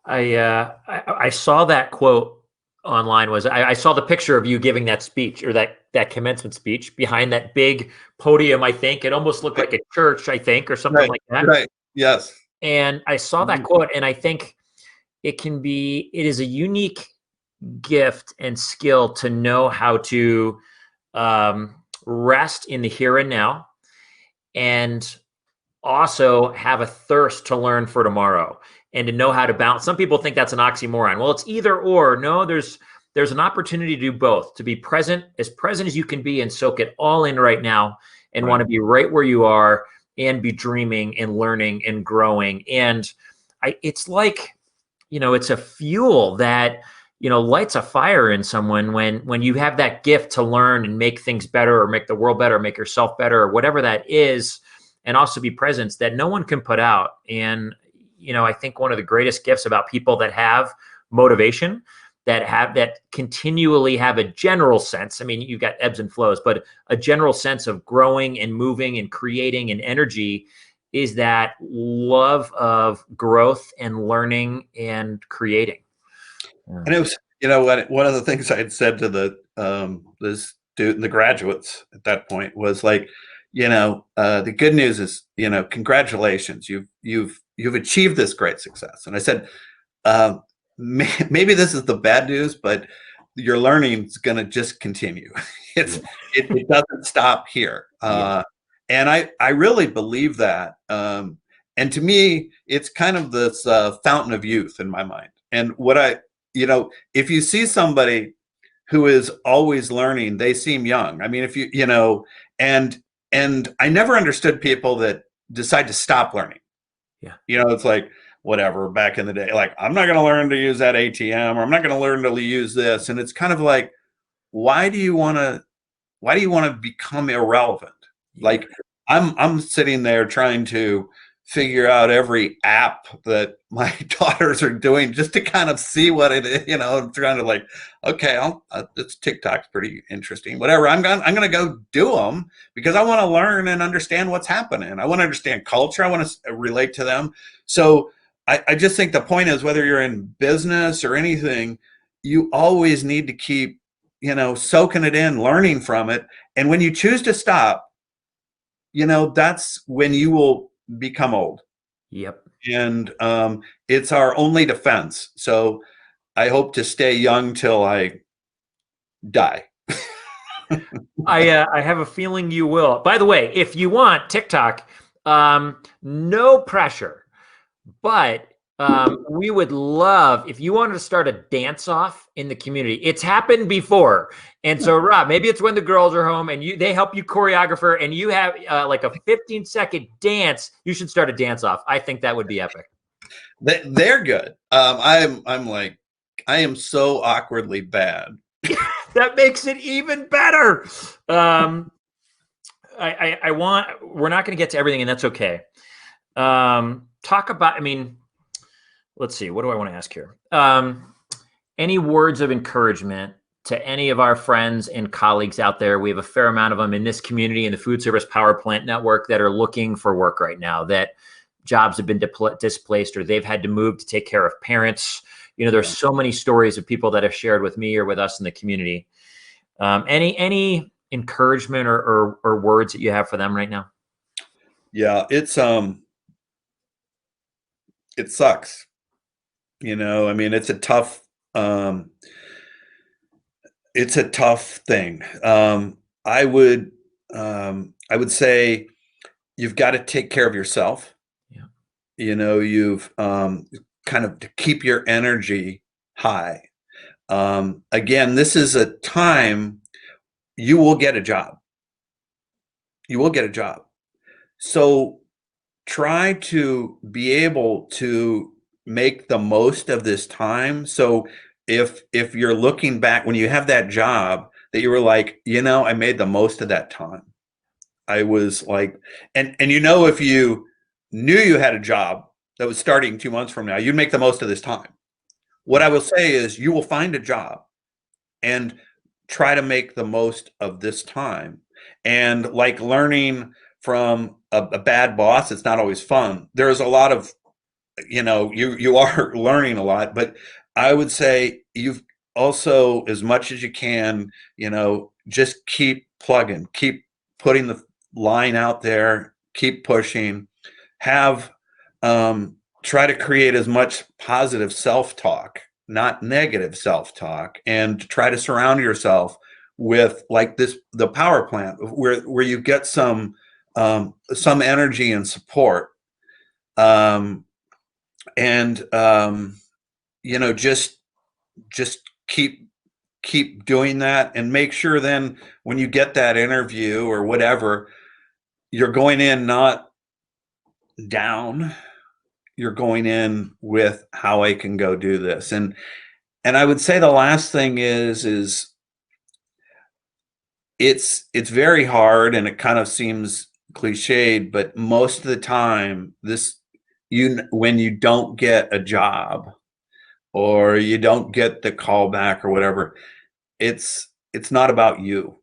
Speaker 1: I saw that quote online. I saw the picture of you giving that speech, or that commencement speech, behind that big podium. I think it almost looked like a church, I think, or something like that.
Speaker 2: Right. Yes.
Speaker 1: And I saw that quote, and I think it is a unique gift and skill to know how to rest in the here and now, and also have a thirst to learn for tomorrow, and to know how to balance. Some people think that's an oxymoron. Well, it's either or. No, there's an opportunity to do both, to be present as you can be and soak it all in right now, and want to be right where you are and be dreaming and learning and growing. And it's like, it's a fuel that, lights a fire in someone when you have that gift to learn and make things better, or make the world better, or make yourself better, or whatever that is, and also be presence that no one can put out. And, I think one of the greatest gifts about people that have motivation, that continually have a general sense, I mean, you've got ebbs and flows, but a general sense of growing and moving and creating and energy, is that love of growth and learning and creating.
Speaker 2: And it was, one of the things I had said to the graduates at that point was like, the good news is, congratulations, you've achieved this great success. And I said, maybe this is the bad news, but your learning is going to just continue. It doesn't stop here. And I really believe that. And to me, it's kind of this fountain of youth in my mind. And if you see somebody who is always learning, they seem young. I mean, if and I never understood people that decide to stop learning.
Speaker 1: Yeah.
Speaker 2: It's like, whatever, back in the day, like, I'm not going to learn to use that ATM, or I'm not going to learn to use this. And it's kind of like, why do you want to become irrelevant? Yeah. Like, I'm sitting there trying to figure out every app that my daughters are doing just to kind of see what it is, I'm trying to like, okay, this TikTok's pretty interesting, whatever. I'm going to go do them because I want to learn and understand what's happening. I want to understand culture. I want to relate to them. So I just think the point is, whether you're in business or anything, you always need to keep, soaking it in, learning from it. And when you choose to stop, that's when you will become old.
Speaker 1: Yep.
Speaker 2: And it's our only defense. So I hope to stay young till I die.
Speaker 1: I have a feeling you will. By the way, if you want TikTok, no pressure, but we would love if you wanted to start a dance-off in the community. It's happened before. And so, Rob, maybe it's when the girls are home and they help you choreographer, and you have like a 15-second dance. You should start a dance-off. I think that would be epic.
Speaker 2: They're good. I am so awkwardly bad.
Speaker 1: That makes it even better. We're not going to get to everything, and that's okay. Talk about, let's see, what do I want to ask here? Any words of encouragement to any of our friends and colleagues out there? We have a fair amount of them in this community, in the Food Service Power Plant Network, that are looking for work right now, that jobs have been displaced, or they've had to move to take care of parents. There's so many stories of people that have shared with me or with us in the community. Any encouragement or words that you have for them right now?
Speaker 2: Yeah, it sucks. It's a tough thing. I would say you've got to take care of yourself.
Speaker 1: Yeah.
Speaker 2: You've kind of to keep your energy high. Again, this is a time you will get a job. You will get a job. So try to be able to make the most of this time. So if you're looking back when you have that job, that you were like, I made the most of that time. I was like, and if you knew you had a job that was starting 2 months from now, you'd make the most of this time. What I will say is, you will find a job and try to make the most of this time. And like learning from a bad boss, it's not always fun. There's a lot of, you are learning a lot, but I would say you've also, as much as you can, just keep plugging, keep putting the line out there, keep pushing, have, try to create as much positive self-talk, not negative self-talk, and try to surround yourself with like the power plant where you get some energy and support. And just keep doing that, and make sure then when you get that interview or whatever, you're going in not down, you're going in with how I can go do this. And I would say the last thing is it's very hard, and it kind of seems cliched, but most of the time when you don't get a job or you don't get the call back or whatever, it's not about you,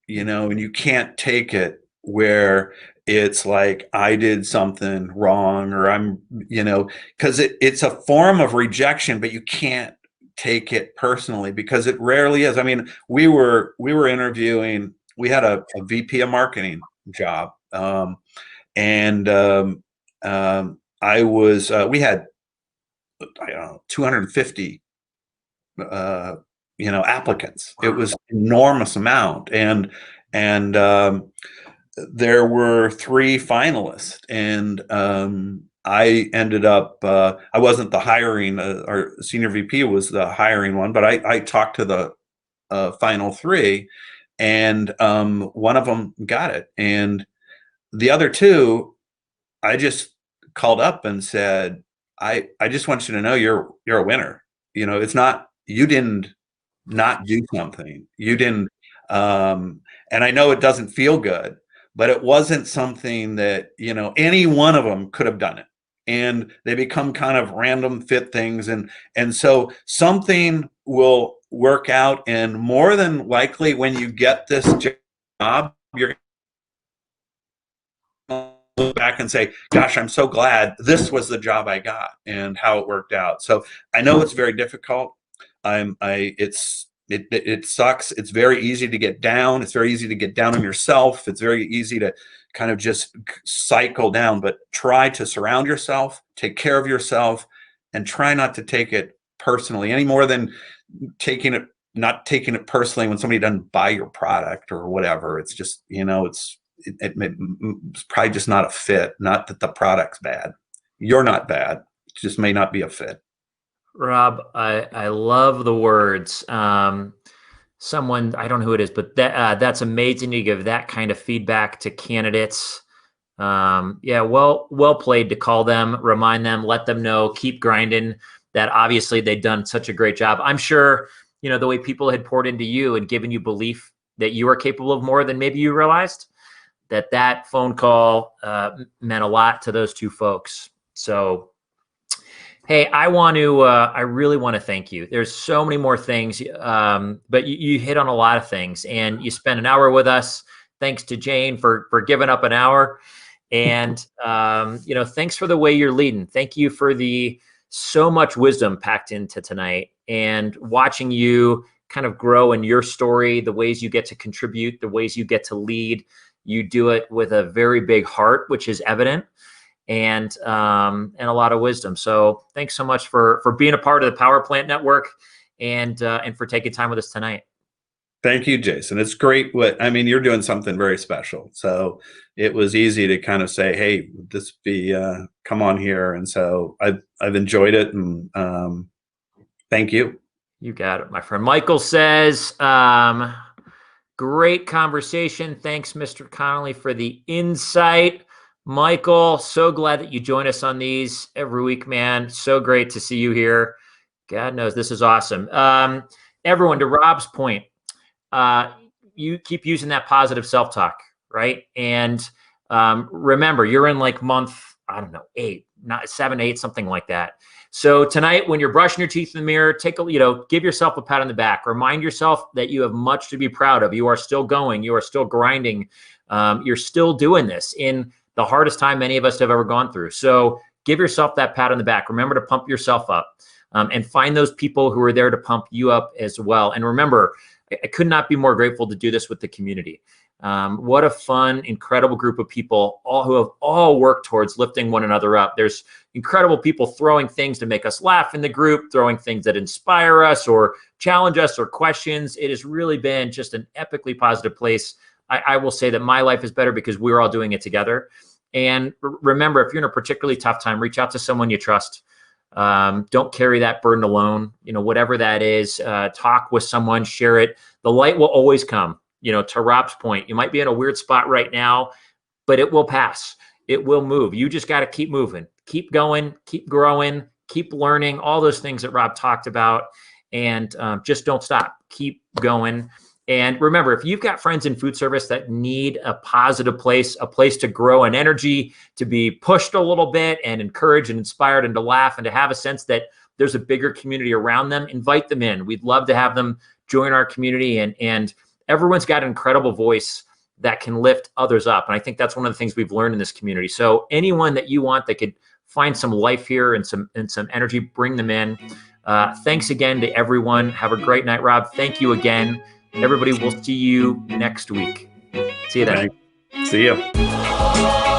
Speaker 2: and you can't take it where it's like I did something wrong, or I'm, because it's a form of rejection, but you can't take it personally because it rarely is. I mean, we were interviewing, we had a VP of marketing job, and we had, I don't know, 250 applicants. It was an enormous amount, and there were 3 finalists, and I ended up, I wasn't the hiring, our senior VP was the hiring one, but I talked to the final 3, and one of them got it, and the other 2, I just called up and said, I just want you to know you're a winner. It's not, you didn't not do something. You didn't, and I know it doesn't feel good, but it wasn't something that, any one of them could have done it. And they become kind of random fit things. And so something will work out. And more than likely, when you get this job, you're going to look back and say, gosh, I'm so glad this was the job I got and how it worked out. So I know it's very difficult. It sucks. It's very easy to get down. It's very easy to get down on yourself. It's very easy to kind of just cycle down, but try to surround yourself, take care of yourself, and try not to take it personally any more than not taking it personally when somebody doesn't buy your product or whatever. It's just, it's probably just not a fit. Not that the product's bad. You're not bad. It just may not be a fit.
Speaker 1: Rob, I love the words. Someone, I don't know who it is, but that's amazing to give that kind of feedback to candidates. Yeah, well played to call them, remind them, let them know, keep grinding, that obviously they've done such a great job. I'm sure, the way people had poured into you and given you belief that you are capable of more than maybe you realized, that phone call meant a lot to those 2 folks. So, hey, I really want to thank you. There's so many more things, but you hit on a lot of things, and you spent an hour with us. Thanks to Jane for giving up an hour, and thanks for the way you're leading. Thank you for so much wisdom packed into tonight, and watching you kind of grow in your story, the ways you get to contribute, the ways you get to lead. You do it with a very big heart, which is evident. And a lot of wisdom. So thanks so much for being a part of the Power Plant Network, and for taking time with us tonight.
Speaker 2: Thank you, Jason. It's great. You're doing something very special. So it was easy to kind of say, hey, this be come on here. And so I've enjoyed it, and thank you.
Speaker 1: You got it, my friend. Michael says, great conversation. Thanks, Mr. Connelly, for the insight. Michael, so glad that you join us on these every week, man. So great to see you here. God knows this is awesome. Everyone, to Rob's point, you keep using that positive self-talk, right? And remember, you're in like month, I don't know, 8, not 7, 8, something like that. So tonight, when you're brushing your teeth in the mirror, give yourself a pat on the back. Remind yourself that you have much to be proud of. You are still going. You are still grinding. You're still doing this in the hardest time many of us have ever gone through. So give yourself that pat on the back. Remember to pump yourself up, and find those people who are there to pump you up as well. And remember, I could not be more grateful to do this with the community. What a fun, incredible group of people, all who have all worked towards lifting one another up. There's incredible people throwing things to make us laugh in the group, throwing things that inspire us or challenge us or questions. It has really been just an epically positive place. I will say that my life is better because we're all doing it together. And remember, if you're in a particularly tough time, reach out to someone you trust. Don't carry that burden alone. Whatever that is, talk with someone, share it. The light will always come. To Rob's point, you might be in a weird spot right now, but it will pass. It will move. You just got to keep moving, keep going, keep growing, keep learning, all those things that Rob talked about, and just don't stop. Keep going. And remember, if you've got friends in food service that need a positive place, a place to grow in energy, to be pushed a little bit and encouraged and inspired and to laugh and to have a sense that there's a bigger community around them, invite them in. We'd love to have them join our community, and everyone's got an incredible voice that can lift others up. And I think that's one of the things we've learned in this community. So anyone that you want that could find some life here and some energy, bring them in. Thanks again to everyone. Have a great night, Rob. Thank you again. Everybody, we'll see you next week. See you then.
Speaker 2: Okay. See you.